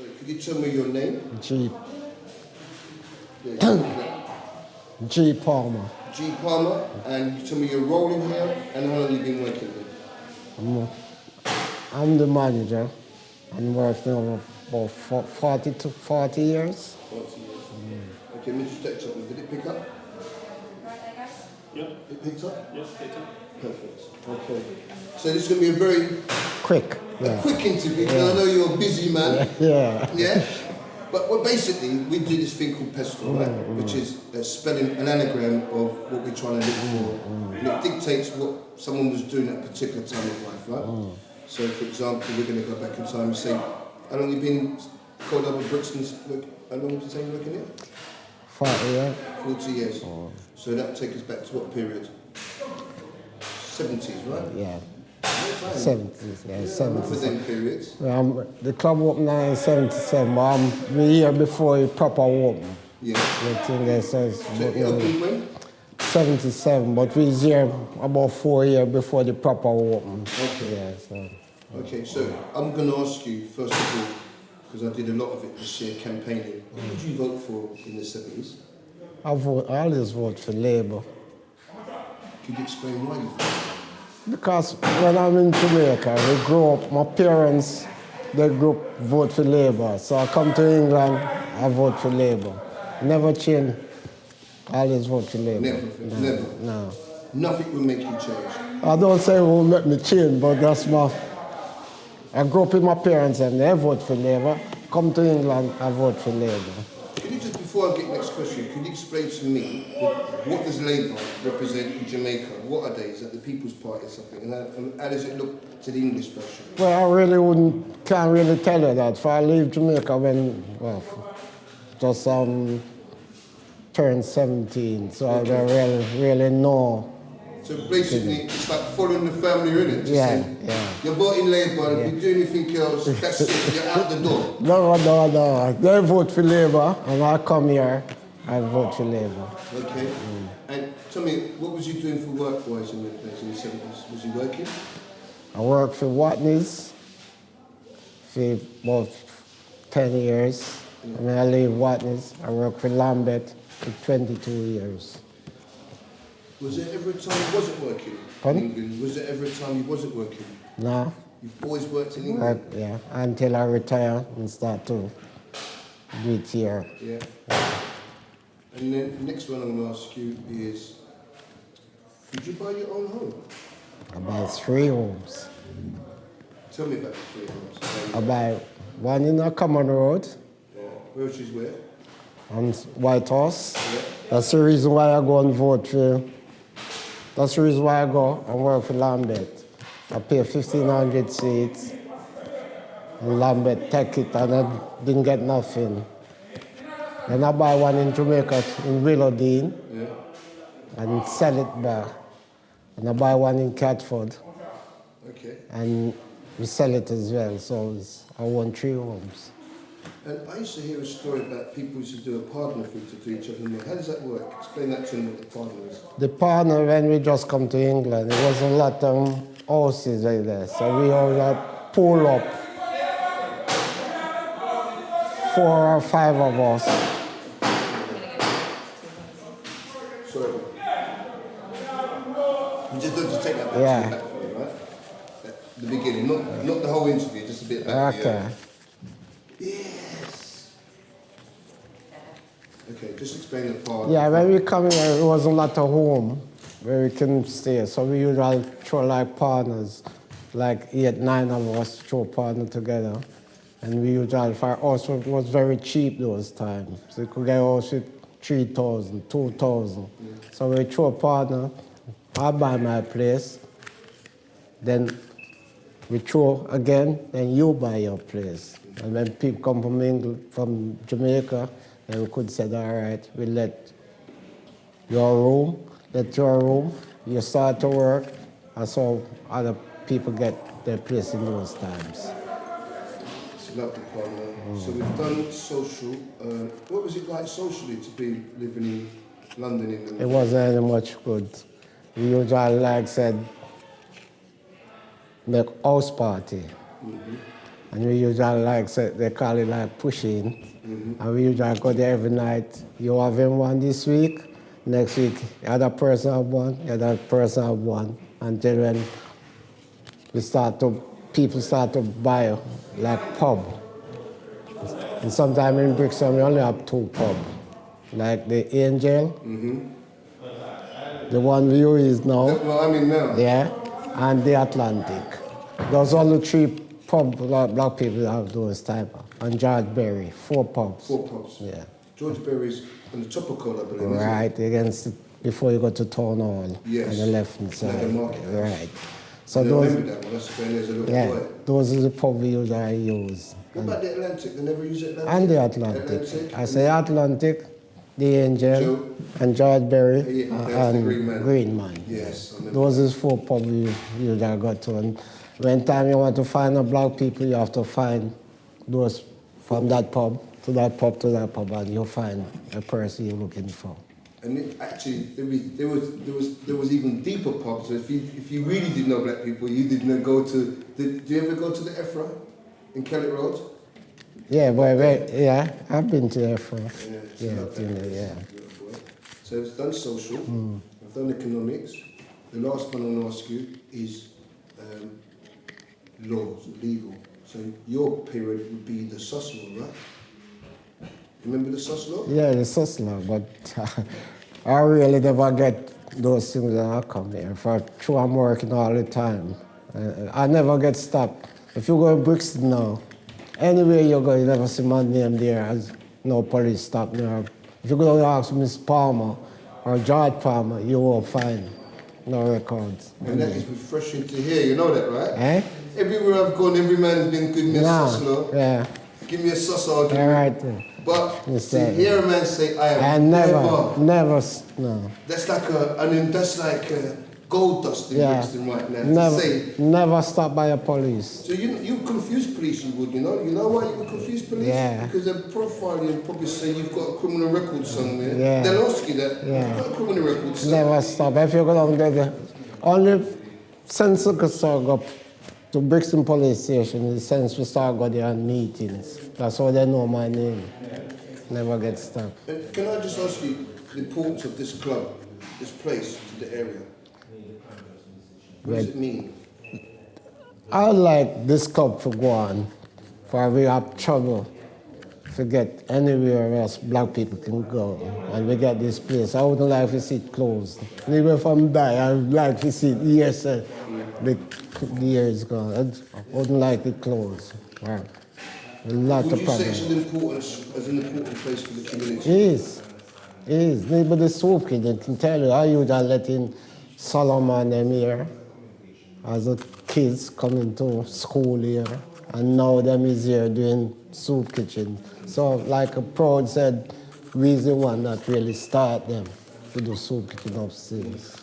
So could you tell me your name? G. Yeah, G. Palmer. G. Palmer, and you tell me your role in here and how long you've been working here. I'm the manager. I'm working over about 40 to 40 years. 40 years. Okay, let me just check something. Did it pick up? Yeah. It picked up? Yes, later. Perfect. Okay. So this is going to be a very Quick. a quick interview, because I know you're a busy man. Yeah. Yeah? But well, basically, we do this thing called pestle, right? Which is spelling an anagram of what we're trying to look for. And it dictates what someone was doing at a particular time of life, right? So, for example, we're going to go back in time and say, how long have you been Coldharbour Brixton? How long did you say you're working here? 40 years. 40 years. So that takes us back to what period? 70s, right? Yeah. What time? 70s. Yeah, For 70s. them periods. The club opened in 77, but I'm the year before it proper opened. Yeah. The thing that says So it opened when? 77, but we was here about 4 years before the proper opened. Okay. Yeah, so. Okay, so I'm going to ask you, first of all, because I did a lot of it this year, campaigning. Who did you vote for in the 70s? I always vote for Labour. Could you explain why you voted? Because when I'm in Jamaica, we grew up, my parents, they grew up vote for Labour. So I come to England, I vote for Labour. Never change, I always vote for Labour. Never? No. Nothing will make you change? I don't say it will make me change, but that's I grew up with my parents and they vote for Labour. Come to England, I vote for Labour. Could you just, before I get next question, could you explain to me what does Labour represent in Jamaica? What are they? Is that the People's Party or something? And how does it look to the English version? Well, I really can't really tell you that. For I leave Jamaica when, just turned 17, so I don't really know. So basically, it's like following the family, innit? Just saying, yeah. You're voting Labour, and if you do anything else, that's it, you're out the door. No. They vote for Labour, and I come here, I vote for Labour. Okay. And tell me, what was you doing for work-wise in the 70s? Was you working? I worked for Watney's for about 10 years. And when I leave Watney's, I worked for Lambeth for 22 years. Was there ever a time you wasn't working in England? Was there ever a time you wasn't working? No. You've always worked in England? Yeah, until I retire and start to do it here. Yeah. And then the next one I'm going to ask you is, did you buy your own home? I buy 3 homes. Tell me about the 3 homes. I buy one in a common road Yeah. Which is where? on White House. Yeah. That's the reason why I go and vote for. That's the reason why I go and work for Lambeth. I pay 1,500 seats. And Lambeth take it and I didn't get nothing. Then I buy one in Jamaica in Willowdean and sell it back. And I buy one in Catford. Okay. And we sell it as well. So I won 3 homes. And I used to hear a story about people used to do a partner thing to each other. How does that work? Explain that to me, what the partner is. The partner, when we just come to England, it was a lot of houses like that. So we all pull up 4 or 5 of us. Sorry. You just have to take that back, back for me, right? At the beginning, not the whole interview, just a bit back. Okay. Yes. Okay, just explain the partner. Yeah, when we come here, it was a lot of home where we can stay. So we usually throw like partners, like 8, 9 of us throw partner together. And we usually, for us, it was very cheap those times. So you could get us with 3,000, 2,000. So we throw a partner, I buy my place, then we throw again, then you buy your place. And when people come from England, from Jamaica, then we could say, all right, we let your room, you start to work, and so other people get their place in those times. Lovely partner. So we've done social. What was it like socially to be living in London? It wasn't any much good. We usually, like I said, make house party. And we usually like, say, they call it like pushing. And we usually go there every night. You have him one this week, next week the other person have one, the other person have one. Until when people start to buy like pub. And sometimes in Brixton we only have 2 pubs. Like the Angel, the one we use now. Well, I mean now. Yeah, and the Atlantic. Those are the 3 pubs black people have those type of. And George Berry, 4 pubs. 4 pubs. Yeah. George Berry's on the top of Coldharbour, I believe. Right, before you go to Town Hall. Yes. On the left hand side. Like the market. Right. So I those, remember that one. That's when there's a little boy. those are the pubs we usually use. What about the Atlantic? They never use Atlantic? And the Atlantic. I say Atlantic, the Angel, and George Berry, and Green Man. Yes. Those is 4 pubs we usually go to. And when time you want to find a black people, you have to find those from that pub to that pub to that pub, and you'll find the person you're looking for. And actually, there was even deeper pubs. So if you really didn't know black people, you didn't go to. Do you ever go to the Ephra in Kellett Road? Yeah, yeah, I've been to Ephra. Yeah. So it's done social. I've done economics. The last one I'll ask you is laws, legal. So your period would be the sus law, right? Remember the sus law? Yeah, the sus law, but I really never get those things when I come here. I'm working all the time. I never get stopped. If you go to Brixton now, anywhere you go, you never see my name there as no police stop me. If you go to ask Miss Palmer or George Palmer, you won't find no records. And that is refreshing to hear, you know that, right? Eh? Everywhere I've gone, every man's been giving me a sus law. Yeah. Give me a sus argument. All right. But You to said hear a man say, I I am never, never, no. that's like gold dust in Brixton right now. Never, To say, never stop by a police. so you confuse police, you would, you know? You know why you would confuse police? Yeah. Because they're profiling and probably say you've got a criminal record somewhere. Yeah. They'll ask you that. Yeah. You've got a criminal record somewhere. Never stop. If you go down there, only since we could start go to Brixton Police Station is since we start go there on meetings. That's how they know my name. Never get stopped. And can I just ask you the importance of this club, this place to the area? What does it mean? I would like this club to go on, for we have trouble to get anywhere else black people can go. And we get this place. I wouldn't like to see it closed. Even if I'm die, I would like to see it years, the years gone. I wouldn't like it closed. Right. A lot Would of you say problems. it's an important place for the community? It is. Maybe the soup kid they can tell you how you just letting Solomon them here as the kids coming to school here, and now them is here doing soup kitchen. So like a Proud said, we're the one that really start them to do soup kitchen upstairs.